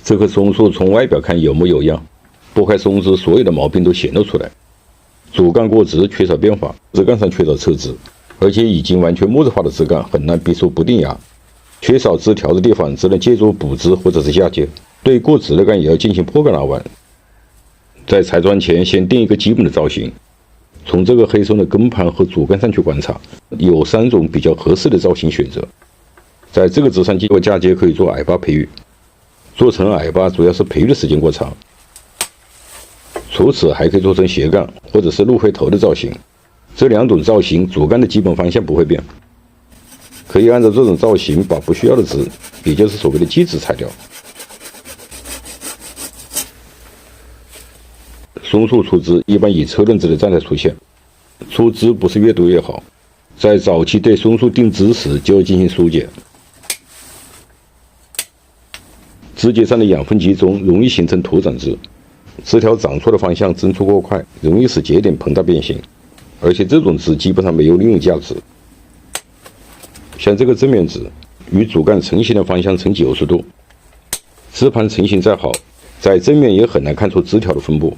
这棵松树从外表看有模有样，剥开松枝，所有的毛病都显露出来。主干过直，缺少变化，枝干上缺少侧枝，而且已经完全木质化的枝干很难逼出不定芽。缺少枝条的地方，只能借助补枝或者是嫁接。对过直的干也要进行破干拉弯。在拆桩前，先定一个基本的造型。从这个黑松的根盘和主干上去观察，有3种比较合适的造型选择。在这个枝上经过嫁接，可以做矮把培育。做成矮把主要是培育的时间过长。除此还可以做成斜杠或者是鹿回头的造型。这2种造型主干的基本方向不会变。可以按照这种造型把不需要的枝，也就是所谓的基枝裁掉。松树出枝一般以车轮子的状态出现，出枝不是越多越好。在早期对松树定枝时，就要进行疏解。枝节上的养分集中，容易形成徒长枝。枝条长出的方向增出过快，容易使节点膨大变形，而且这种枝基本上没有利用价值。像这个正面枝，与主干成型的方向呈90度，枝盘成型再好，在正面也很难看出枝条的分布。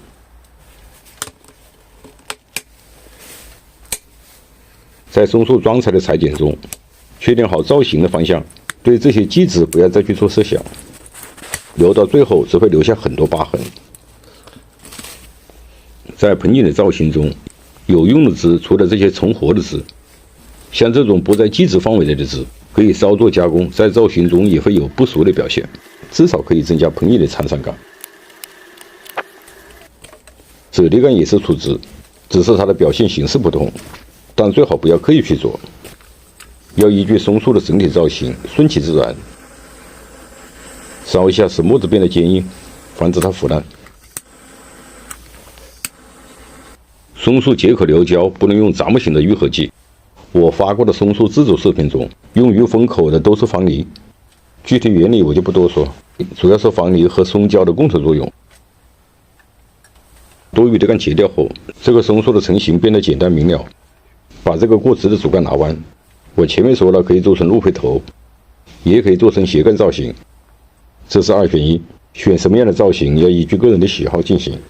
在松树桩材的裁剪中，确定好造型的方向，对这些基枝不要再去做设想，留到最后只会留下很多疤痕。在盆景的造型中，有用的枝除了这些重合的枝，像这种不在基枝范围内的枝，可以稍作加工，在造型中也会有不俗的表现，至少可以增加盆景的沧桑感。啫喱干也是出枝，只是它的表现形式不同，但最好不要刻意去做，要依据松树的整体造型，顺其自然。烧一下使木质变得坚硬，防止它腐烂。松树结可留胶，不能用杂木型的愈合剂。我发过的松树制作视频中，用于封口的都是防泥，具体原理我就不多说，主要是防泥和松胶的共同作用。多余的干切掉后，这个松树的成型变得简单明了。把这个过直的主干拿弯，我前面说了，可以做成鹿回头，也可以做成斜杠造型，这是2选1，选什么样的造型要依据个人的喜好进行。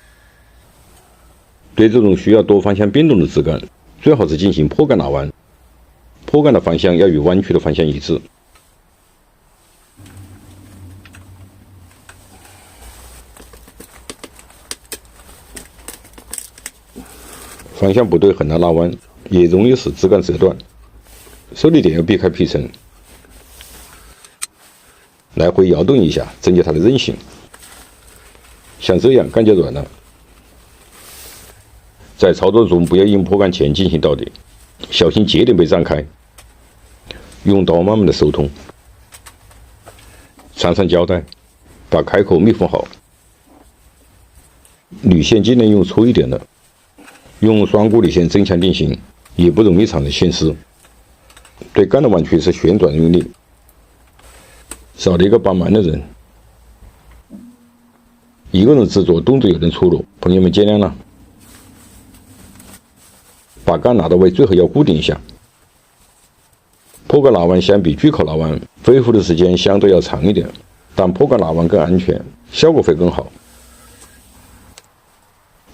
对这种需要多方向变动的枝干，最好是进行破干拉弯，破干的方向要与弯曲的方向一致。方向不对很难拉弯，也容易使枝干折断。受力点要避开劈层，来回摇动一下，增加它的韧性。像这样干就软了。在操作中不要硬破干前进行到底，小心节点被胀开。用刀慢慢的收通，缠上胶带，把开口密封好。铝线尽量用粗一点的，用双股铝线增强定型，也不容易产生线丝。对干的弯曲是旋转用力。少了一个帮忙的人，一个人制作动作有点粗鲁，朋友们见谅了。把干拿到位，最后要固定一下。破干拉弯相比锯口拉弯，恢复的时间相对要长一点，但破干拉弯更安全，效果会更好。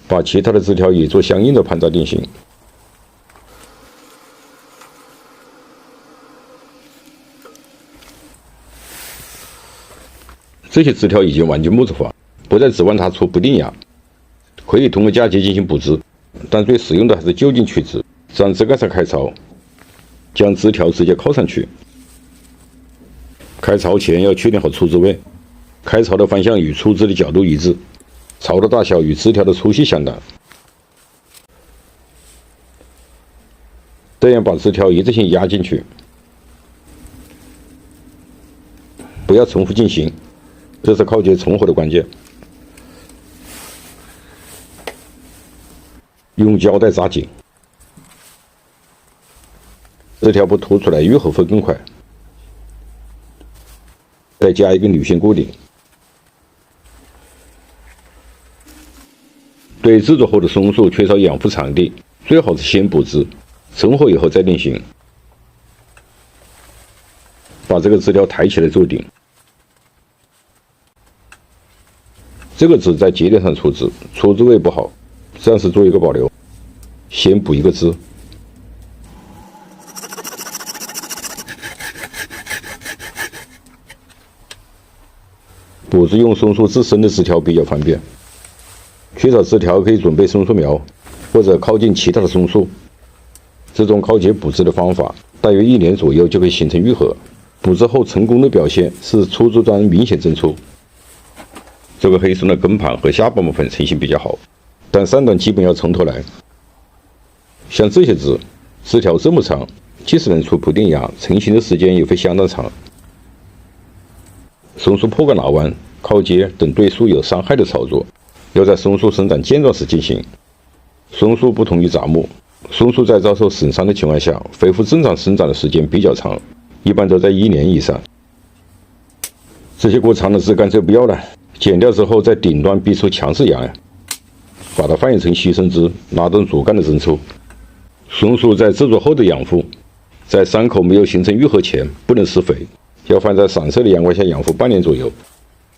把其他的枝条也做相应的盘扎定型。这些枝条已经完全木质化，不再指望它出不定芽，可以通过嫁接进行补枝，但最实用的还是就近取枝，让枝干上开槽，将枝条直接靠上去。开槽前要确定好出枝位，开槽的方向与出枝的角度一致，槽的大小与枝条的粗细相当。这样把枝条一次性压进去，不要重复进行，这是靠接重合的关键。用胶带扎紧，枝条不凸出来，愈合会更快。再加一根铝线固定。对制作后的松树缺少养护场地，最好是先补枝，成活以后再定型。把这个枝条抬起来做顶。这个字在节点上出字，出字位不好，暂时做一个保留，先补一个字。布置用松树自生的枝条比较方便，缺少枝条可以准备松树苗，或者靠近其他的松树。这种高阶布置的方法，大约1年左右就可以形成愈合。布置后成功的表现是初枝端明显增粗。这个黑松的根盘和下半部分成型比较好，但上段基本要从头来。像这些枝条这么长，即使能出铺垫芽，成型的时间也会相当长。松树破干拿弯、靠接等对树有伤害的操作，要在松树生长健壮时进行。松树不同于杂木，松树在遭受损伤的情况下，恢复正常生长的时间比较长，一般都在1年以上。这些过长的枝干就不要了，剪掉之后在顶端逼出强势芽，把它翻译成牺牲枝，拉动主干的增粗。松树在制作后的养护，在伤口没有形成愈合前不能施肥，要放在散射的阳光下养护半年左右，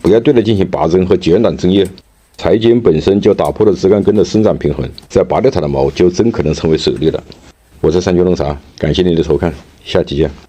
不要对它进行拔针和剪短针叶。裁剪本身就打破了枝干根的生长平衡，再拔掉它的毛就真可能成为舍利了。我是三绝龙茶，感谢您的收看，下期见。